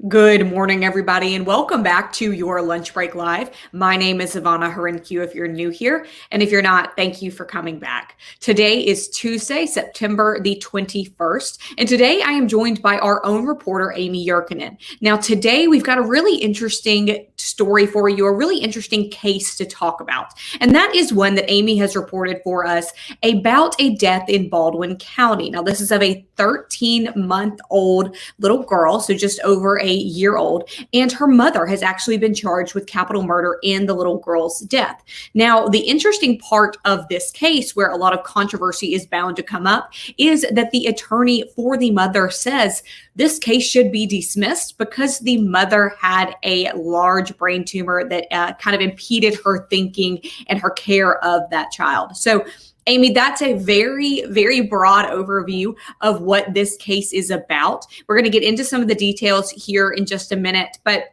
Good morning, everybody, and welcome back to your Lunch Break Live. My name is Ivana Harinkyu if you're new here, and if you're not, thank you for coming back. Today is Tuesday, September the 21st, and today I am joined by our own reporter, Amy Yurkanin. Now, today we've got a really interesting story for you, a really interesting case to talk about, and that is one that Amy has reported for us about a death in Baldwin County. Now, this is of a 13-month-old little girl, so just over a year old, and her mother has actually been charged with capital murder in the little girl's death. Now, the interesting part of this case, where a lot of controversy is bound to come up, is that the attorney for the mother says this case should be dismissed because the mother had a large brain tumor that kind of impeded her thinking and her care of that child. So Amy, that's a very, very broad overview of what this case is about. We're going to get into some of the details here in just a minute, but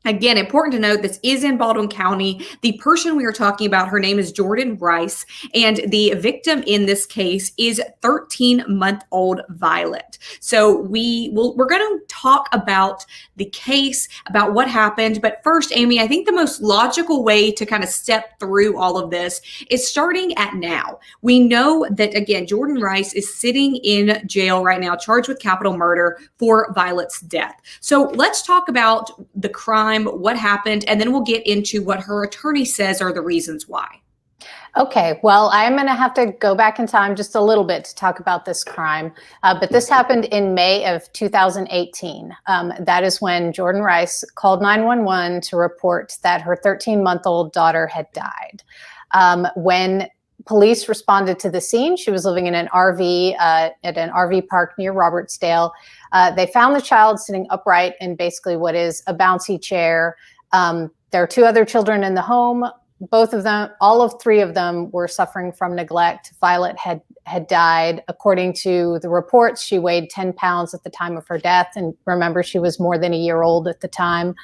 again, important to note, this is in Baldwin County. The person we are talking about, her name is Jordan Rice, and the victim in this case is 13-month-old Violet. So we're going to talk about the case, about what happened. But first, Amy, I think the most logical way to kind of step through all of this is starting at now. We know that, again, Jordan Rice is sitting in jail right now, charged with capital murder for Violet's death. So let's talk about the crime, what happened, and then we'll get into what her attorney says are the reasons why. Okay, well, I'm going to have to go back in time just a little bit to talk about this crime, but this happened in May of 2018. That is when Jordan Rice called 911 to report that her 13-month-old daughter had died. When police responded to the scene, she was living in an RV at an RV park near Robertsdale. They found the child sitting upright in basically what is a bouncy chair. There are two other children in the home. Both of them, all of three of them were suffering from neglect. Violet had died. According to the reports, she weighed 10 pounds at the time of her death. And remember, she was more than a year old at the time.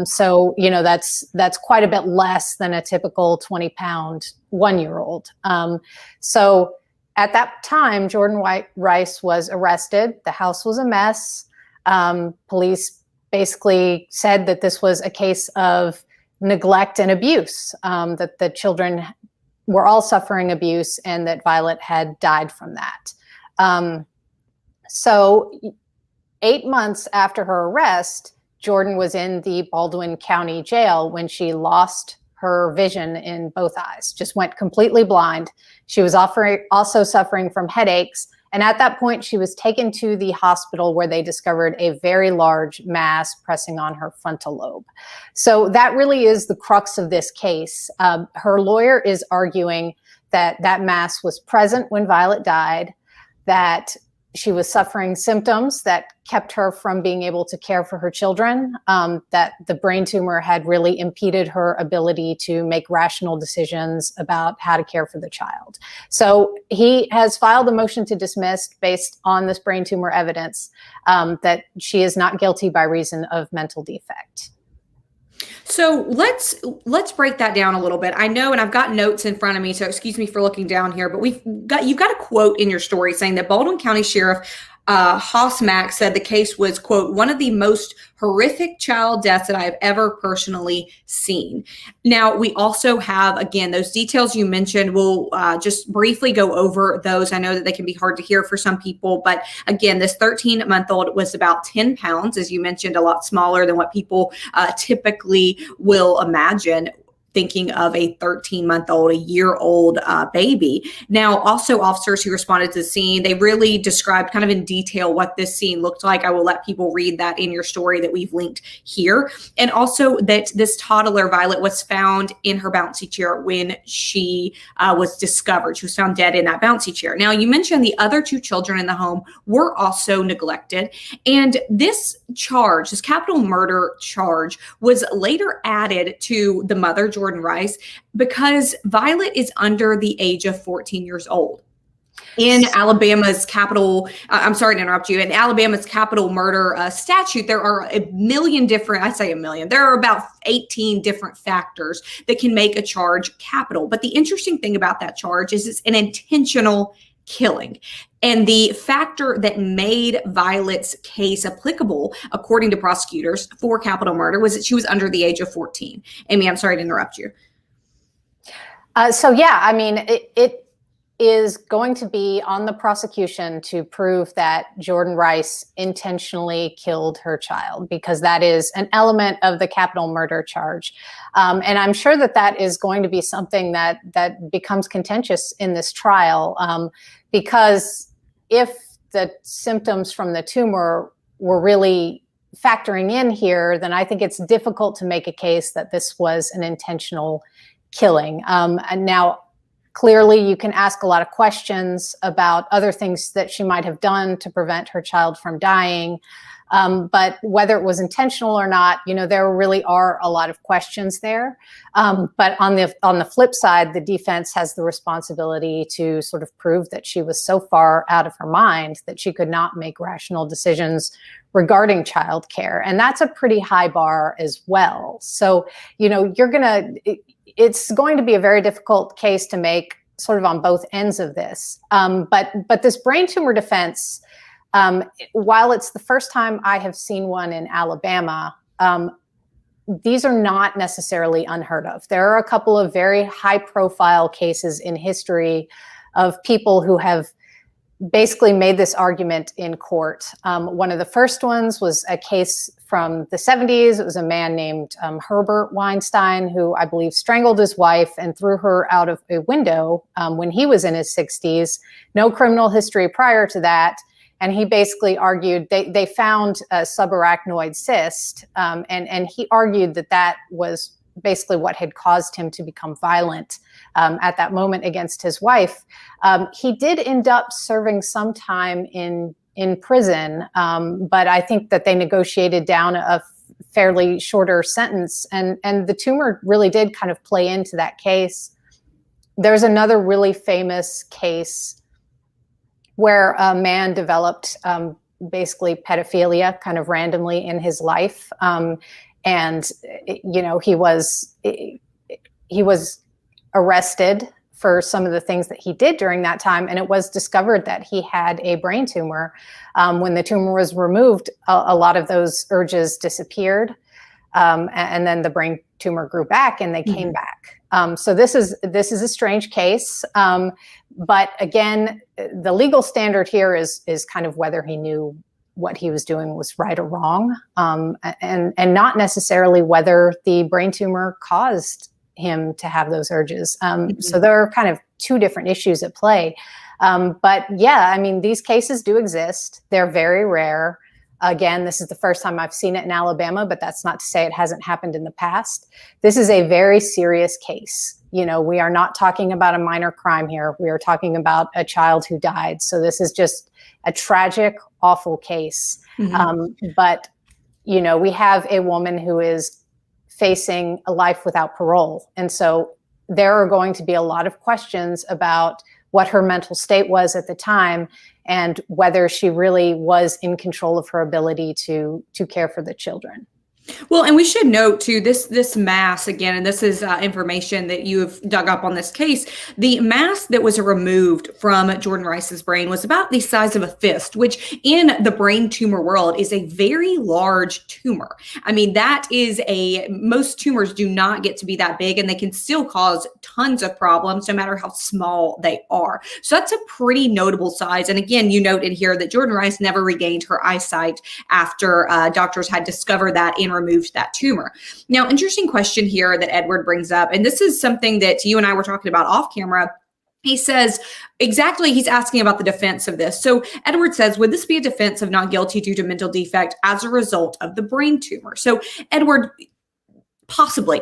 So, you know, that's quite a bit less than a typical 20-pound one-year-old. So at that time, Jordan Rice was arrested. The house was a mess. Police basically said that this was a case of neglect and abuse, that the children were all suffering abuse and that Violet had died from that. So 8 months after her arrest, Jordan was in the Baldwin County Jail when she lost her vision in both eyes, just went completely blind. She was also suffering from headaches. And at that point, she was taken to the hospital where they discovered a very large mass pressing on her frontal lobe. So that really is the crux of this case. Her lawyer is arguing that that mass was present when Violet died, that she was suffering symptoms that kept her from being able to care for her children, that the brain tumor had really impeded her ability to make rational decisions about how to care for the child. So he has filed a motion to dismiss based on this brain tumor evidence, that she is not guilty by reason of mental defect. So let's break that down a little bit. I know, and I've got notes in front of me, so excuse me for looking down here, but you've got a quote in your story saying that Baldwin County Sheriff Haas Mack said the case was, quote, one of the most horrific child deaths that I have ever personally seen. Now, we also have, again, those details you mentioned. We'll just briefly go over those. I know that they can be hard to hear for some people, but again, this 13-month-old was about 10 pounds, as you mentioned, a lot smaller than what people typically will imagine thinking of a 13-month-old, a year-old baby. Now, also officers who responded to the scene, they really described kind of in detail what this scene looked like. I will let people read that in your story that we've linked here. And also that this toddler, Violet, was found in her bouncy chair when she was discovered. She was found dead in that bouncy chair. Now, you mentioned the other two children in the home were also neglected. And this charge, this capital murder charge, was later added to the mother, Jordan Rice, because Violet is under the age of 14 years old. In Alabama's capital, I'm sorry to interrupt you, in Alabama's capital murder statute, there are a million different, I say a million, there are about 18 different factors that can make a charge capital. But the interesting thing about that charge is it's an intentional killing. And the factor that made Violet's case applicable, according to prosecutors, for capital murder was that she was under the age of 14. Amy, I'm sorry to interrupt you. So yeah, I mean, it is going to be on the prosecution to prove that Jordan Rice intentionally killed her child, because that is an element of the capital murder charge. And I'm sure that that is going to be something that becomes contentious in this trial, because if the symptoms from the tumor were really factoring in here, then I think it's difficult to make a case that this was an intentional killing. And now, clearly, you can ask a lot of questions about other things that she might have done to prevent her child from dying. But whether it was intentional or not, there really are a lot of questions there. But on the flip side, the defense has the responsibility to sort of prove that she was so far out of her mind that she could not make rational decisions regarding childcare. And that's a pretty high bar as well. So, it's going to be a very difficult case to make sort of on both ends of this. But this brain tumor defense, while it's the first time I have seen one in Alabama, these are not necessarily unheard of. There are a couple of very high profile cases in history of people who have basically made this argument in court. One of the first ones was a case from the 70s. It was a man named Herbert Weinstein, who I believe strangled his wife and threw her out of a window when he was in his 60s. No criminal history prior to that. And he basically argued, they found a subarachnoid cyst, and he argued that was basically what had caused him to become violent at that moment against his wife. He did end up serving some time in prison, but I think that they negotiated down a fairly shorter sentence, and the tumor really did kind of play into that case. There's another really famous case where a man developed basically pedophilia kind of randomly in his life. And he was arrested for some of the things that he did during that time. And it was discovered that he had a brain tumor. When the tumor was removed, a lot of those urges disappeared. And then the brain tumor grew back and they came back. So this is a strange case. But again, the legal standard here is kind of whether he knew what he was doing was right or wrong, and not necessarily whether the brain tumor caused him to have those urges. So there are kind of two different issues at play. But yeah, I mean, these cases do exist. They're very rare. Again, this is the first time I've seen it in Alabama, but that's not to say it hasn't happened in the past. This is a very serious case. We are not talking about a minor crime here. We are talking about a child who died. So this is just a tragic, awful case. But, we have a woman who is facing a life without parole. And so there are going to be a lot of questions about what her mental state was at the time and whether she really was in control of her ability to care for the children. Well, and we should note too, this mass again, and this is information that you have dug up on this case. The mass that was removed from Jordan Rice's brain was about the size of a fist, which in the brain tumor world is a very large tumor. I mean, most tumors do not get to be that big, and they can still cause tons of problems no matter how small they are. So that's a pretty notable size. And again, you note in here that Jordan Rice never regained her eyesight after doctors had discovered that and removed that tumor. Now, interesting question here that Edward brings up, and this is something that you and I were talking about off camera. He says, exactly, he's asking about the defense of this. So Edward says, would this be a defense of not guilty due to mental defect as a result of the brain tumor? So Edward, possibly.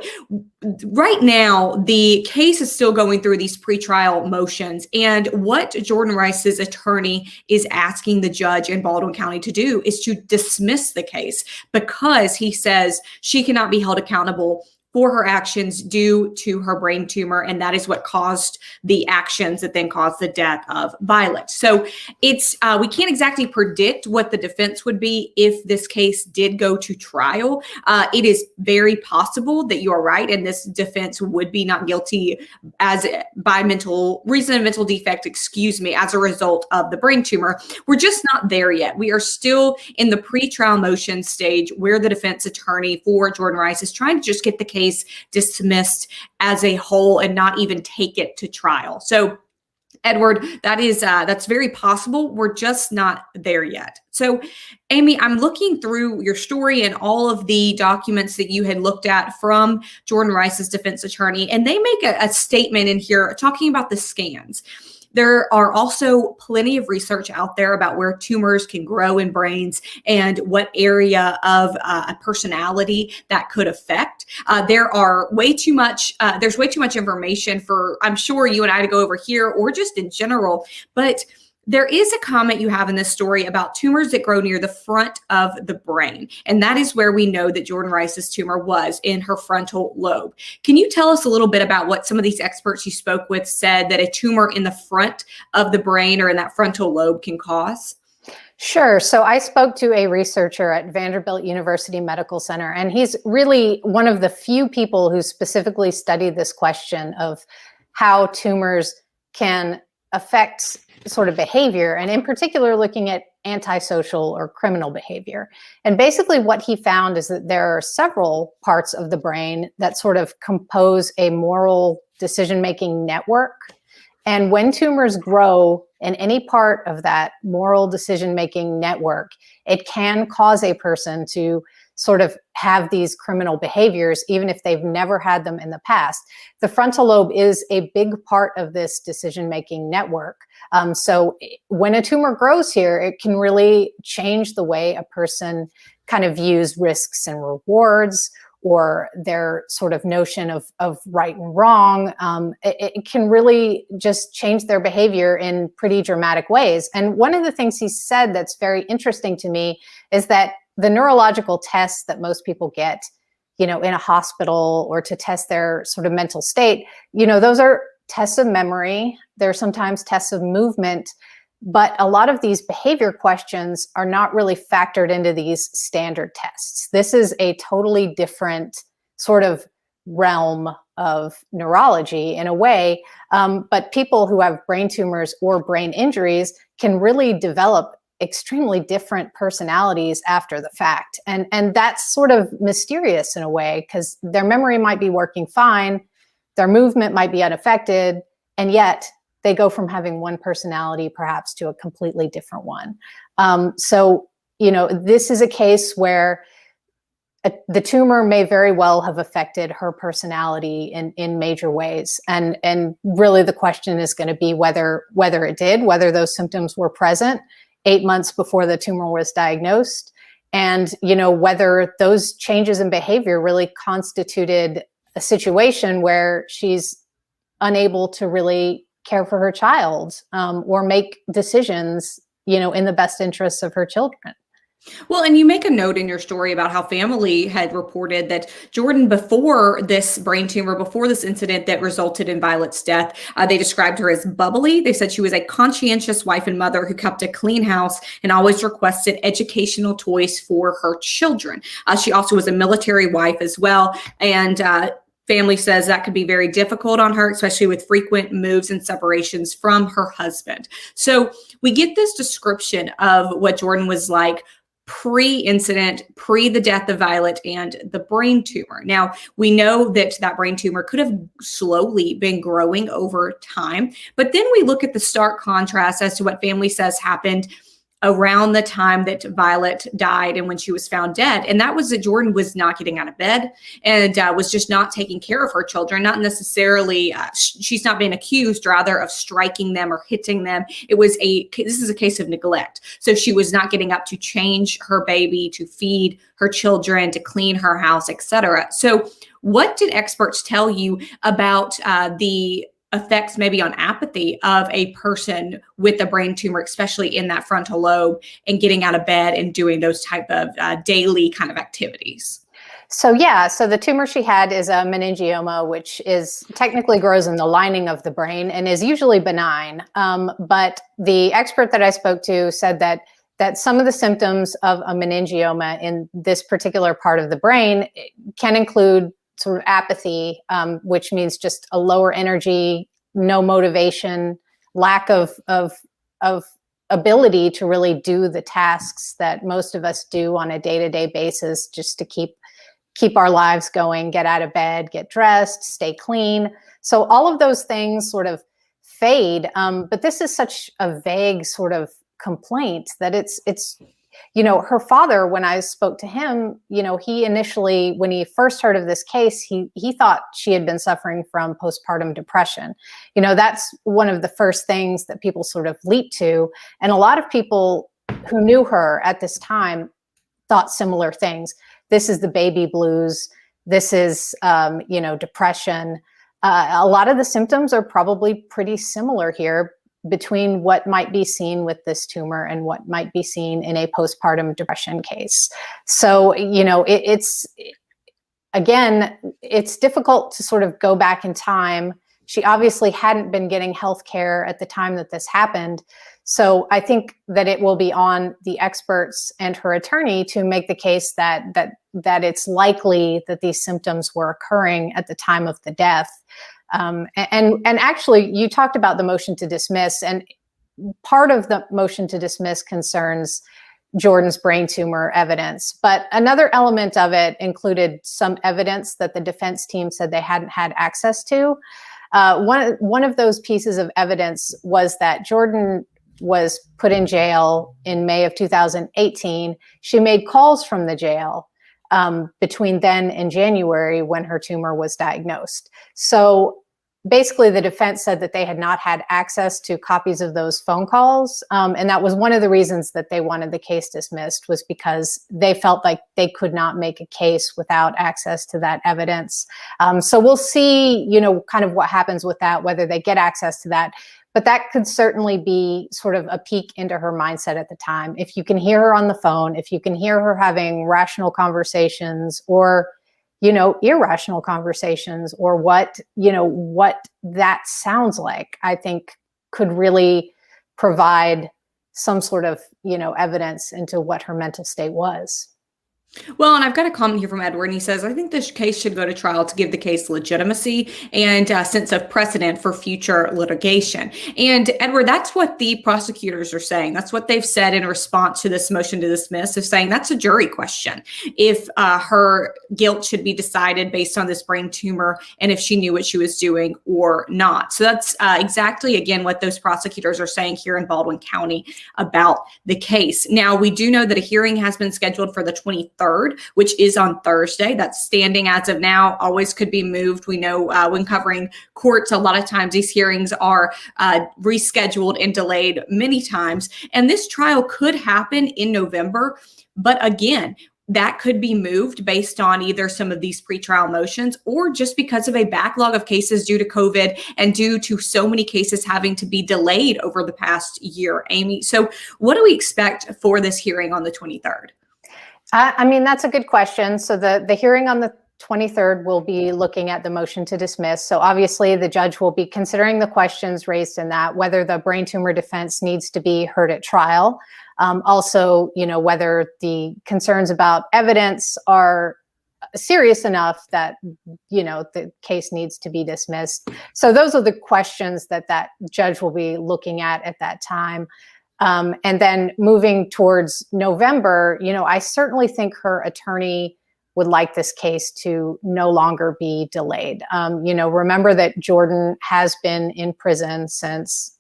Right now, the case is still going through these pretrial motions. And what Jordan Rice's attorney is asking the judge in Baldwin County to do is to dismiss the case, because he says she cannot be held accountable for her actions due to her brain tumor, and that is what caused the actions that then caused the death of Violet. So it's we can't exactly predict what the defense would be if this case did go to trial. It is very possible that you are right, and this defense would be not guilty as by mental defect, as a result of the brain tumor. We're just not there yet. We are still in the pre-trial motion stage where the defense attorney for Jordan Rice is trying to just get the case dismissed as a whole and not even take it to trial. So Edward, that's very possible. We're just not there yet. So, Amy, I'm looking through your story and all of the documents that you had looked at from Jordan Rice's defense attorney, and they make a statement in here talking about the scans. There are also plenty of research out there about where tumors can grow in brains and what area of a personality that could affect. There's way too much information for, I'm sure, you and I to go over here or just in general, but there is a comment you have in this story about tumors that grow near the front of the brain. And that is where we know that Jordan Rice's tumor was, in her frontal lobe. Can you tell us a little bit about what some of these experts you spoke with said that a tumor in the front of the brain or in that frontal lobe can cause? Sure. So I spoke to a researcher at Vanderbilt University Medical Center, and he's really one of the few people who specifically studied this question of how tumors can affect sort of behavior, and in particular looking at antisocial or criminal behavior. And basically what he found is that there are several parts of the brain that sort of compose a moral decision-making network. And when tumors grow in any part of that moral decision-making network, it can cause a person to sort of have these criminal behaviors, even if they've never had them in the past. The frontal lobe is a big part of this decision-making network. So when a tumor grows here, it can really change the way a person kind of views risks and rewards, or their sort of notion of right and wrong. It can really just change their behavior in pretty dramatic ways. And one of the things he said that's very interesting to me is that the neurological tests that most people get, in a hospital or to test their sort of mental state, those are tests of memory. They're sometimes tests of movement, but a lot of these behavior questions are not really factored into these standard tests. This is a totally different sort of realm of neurology in a way, but people who have brain tumors or brain injuries can really develop extremely different personalities after the fact. And that's sort of mysterious in a way, because their memory might be working fine, their movement might be unaffected, and yet they go from having one personality perhaps to a completely different one. So, this is a case where the tumor may very well have affected her personality in major ways. And really the question is going to be whether it did, whether those symptoms were present 8 months before the tumor was diagnosed, and whether those changes in behavior really constituted a situation where she's unable to really care for her child, or make decisions, in the best interests of her children. Well, and you make a note in your story about how family had reported that Jordan, before this brain tumor, before this incident that resulted in Violet's death, they described her as bubbly. They said she was a conscientious wife and mother who kept a clean house and always requested educational toys for her children. She also was a military wife as well. And family says that could be very difficult on her, especially with frequent moves and separations from her husband. So we get this description of what Jordan was like pre-incident, pre the death of Violet and the brain tumor. Now, we know that that brain tumor could have slowly been growing over time, but then we look at the stark contrast as to what family says happened around the time that Violet died and when she was found dead. And that was that Jordan was not getting out of bed and was just not taking care of her children, not necessarily, she's not being accused rather of striking them or hitting them. This is a case of neglect. So she was not getting up to change her baby, to feed her children, to clean her house, etc. So what did experts tell you about the effects maybe on apathy of a person with a brain tumor, especially in that frontal lobe, and getting out of bed and doing those type of daily kind of activities? So the tumor she had is a meningioma, which is technically grows in the lining of the brain and is usually benign. But the expert that I spoke to said that some of the symptoms of a meningioma in this particular part of the brain can include sort of apathy, which means just a lower energy, no motivation, lack of ability to really do the tasks that most of us do on a day-to-day basis, just to keep our lives going, get out of bed, get dressed, stay clean. So all of those things sort of fade. But this is such a vague sort of complaint that it's, her father, when I spoke to him, he initially, when he first heard of this case, he thought she had been suffering from postpartum depression. That's one of the first things that people sort of leap to. And a lot of people who knew her at this time thought similar things. This is the baby blues. This is, depression. A lot of the symptoms are probably pretty similar here between what might be seen with this tumor and what might be seen in a postpartum depression case. So, it's difficult to sort of go back in time. She obviously hadn't been getting health care at the time that this happened. So I think that it will be on the experts and her attorney to make the case that it's likely that these symptoms were occurring at the time of the death. And actually, you talked about the motion to dismiss, and part of the motion to dismiss concerns Jordan's brain tumor evidence. But another element of it included some evidence that the defense team said they hadn't had access to. One of those pieces of evidence was that Jordan was put in jail in May of 2018. She made calls from the jail between then and January when her tumor was diagnosed. So basically, the defense said that they had not had access to copies of those phone calls. And that was one of the reasons that they wanted the case dismissed, was because they felt like they could not make a case without access to that evidence. So we'll see, kind of what happens with that, whether they get access to that. But that could certainly be sort of a peek into her mindset at the time. If you can hear her on the phone, if you can hear her having rational conversations or irrational conversations, or what that sounds like, I think could really provide some sort of, evidence into what her mental state was. Well, and I've got a comment here from Edward, and he says, I think this case should go to trial to give the case legitimacy and a sense of precedent for future litigation. And Edward, that's what the prosecutors are saying. That's what they've said in response to this motion to dismiss, of saying that's a jury question. If her guilt should be decided based on this brain tumor and if she knew what she was doing or not. So that's exactly, again, what those prosecutors are saying here in Baldwin County about the case. Now, we do know that a hearing has been scheduled for the 23rd, which is on Thursday. That's standing as of now, always could be moved. We know when covering courts, a lot of times these hearings are rescheduled and delayed many times. And this trial could happen in November. But again, that could be moved based on either some of these pretrial motions or just because of a backlog of cases due to COVID and due to so many cases having to be delayed over the past year, Amy. So what do we expect for this hearing on the 23rd? That's a good question. So the hearing on the 23rd will be looking at the motion to dismiss. So obviously the judge will be considering the questions raised in that, whether the brain tumor defense needs to be heard at trial. Also, whether the concerns about evidence are serious enough that, the case needs to be dismissed. So those are the questions that judge will be looking at that time. And then moving towards November, I certainly think her attorney would like this case to no longer be delayed. Remember that Jordan has been in prison since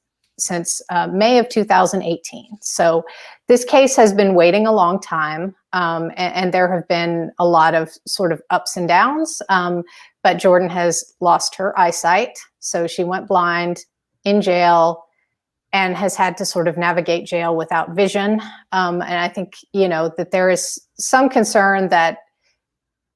May of 2018. So this case has been waiting a long time, and there have been a lot of sort of ups and downs. But Jordan has lost her eyesight, so she went blind in jail and has had to sort of navigate jail without vision. And I think, that there is some concern that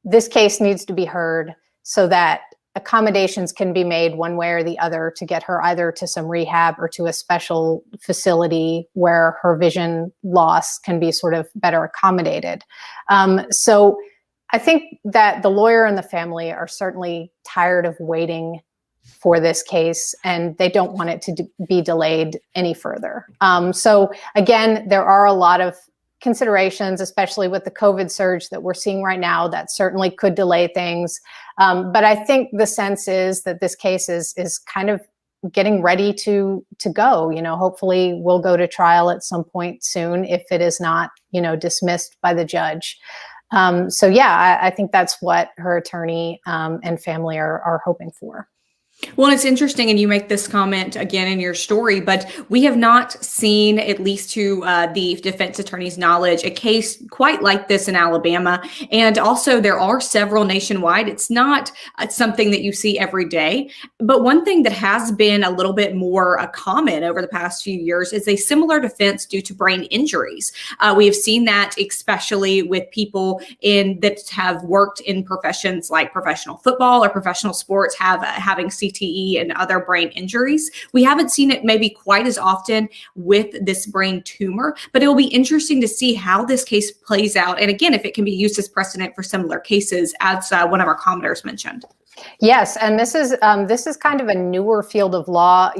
this case needs to be heard so that accommodations can be made one way or the other to get her either to some rehab or to a special facility where her vision loss can be sort of better accommodated. So I think that the lawyer and the family are certainly tired of waiting for this case, and they don't want it to be delayed any further. So again, there are a lot of considerations, especially with the COVID surge that we're seeing right now, that certainly could delay things. But I think the sense is that this case is kind of getting ready to go. Hopefully we'll go to trial at some point soon if it is not, dismissed by the judge. So yeah, I think that's what her attorney and family are hoping for. Well, it's interesting, and you make this comment again in your story, but we have not seen, at least to the defense attorney's knowledge, a case quite like this in Alabama. And also, there are several nationwide. It's not something that you see every day. But one thing that has been a little bit more common over the past few years is a similar defense due to brain injuries. We have seen that especially with people that have worked in professions like professional football or professional sports, having CTE and other brain injuries. We haven't seen it maybe quite as often with this brain tumor, but it will be interesting to see how this case plays out. And again, if it can be used as precedent for similar cases, as one of our commenters mentioned. Yes, and this is kind of a newer field of law.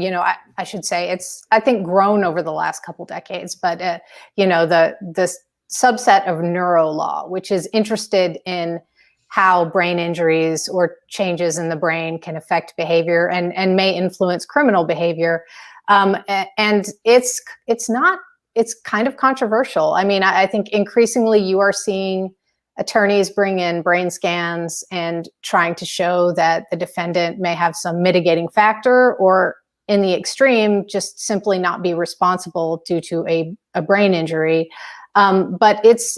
I should say it's, I think, grown over the last couple decades. But the subset of neuro law, which is interested in how brain injuries or changes in the brain can affect behavior and may influence criminal behavior. And it's kind of controversial. I mean, I think increasingly you are seeing attorneys bring in brain scans and trying to show that the defendant may have some mitigating factor, or in the extreme, just simply not be responsible due to a brain injury. But it's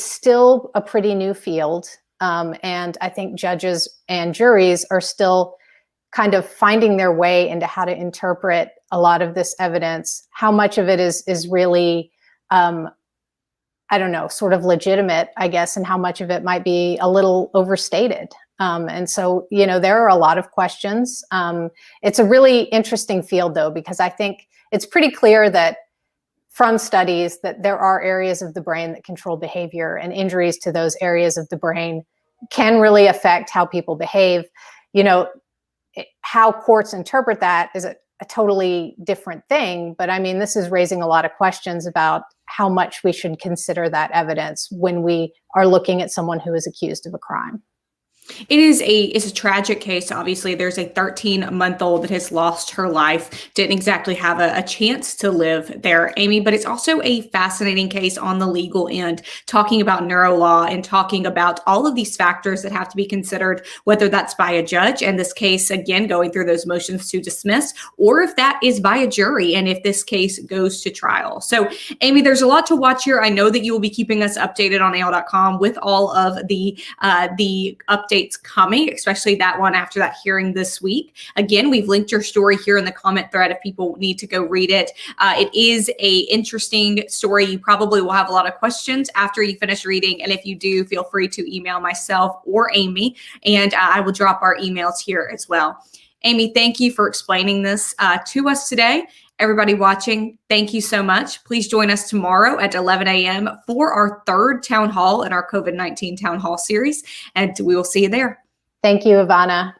still a pretty new field. And I think judges and juries are still kind of finding their way into how to interpret a lot of this evidence, how much of it is really, sort of legitimate, I guess, and how much of it might be a little overstated. And so, there are a lot of questions. It's a really interesting field, though, because I think it's pretty clear that from studies that there are areas of the brain that control behavior, and injuries to those areas of the brain can really affect how people behave. How courts interpret that is a totally different thing. But I mean, this is raising a lot of questions about how much we should consider that evidence when we are looking at someone who is accused of a crime. It's a tragic case. Obviously, there's a 13-month-old that has lost her life, didn't exactly have a chance to live there, Amy, but it's also a fascinating case on the legal end, talking about neuro law and talking about all of these factors that have to be considered, whether that's by a judge, and this case, again, going through those motions to dismiss, or if that is by a jury, and if this case goes to trial. So, Amy, there's a lot to watch here. I know that you will be keeping us updated on AL.com with all of the updates coming, especially that one after that hearing this week. Again, we've linked your story here in the comment thread if people need to go read it. It is a interesting story. You probably will have a lot of questions after you finish reading. And if you do, feel free to email myself or Amy, and I will drop our emails here as well. Amy, thank you for explaining this to us today. Everybody watching, thank you so much. Please join us tomorrow at 11 a.m. for our third town hall in our COVID-19 town hall series, and we will see you there. Thank you, Ivana.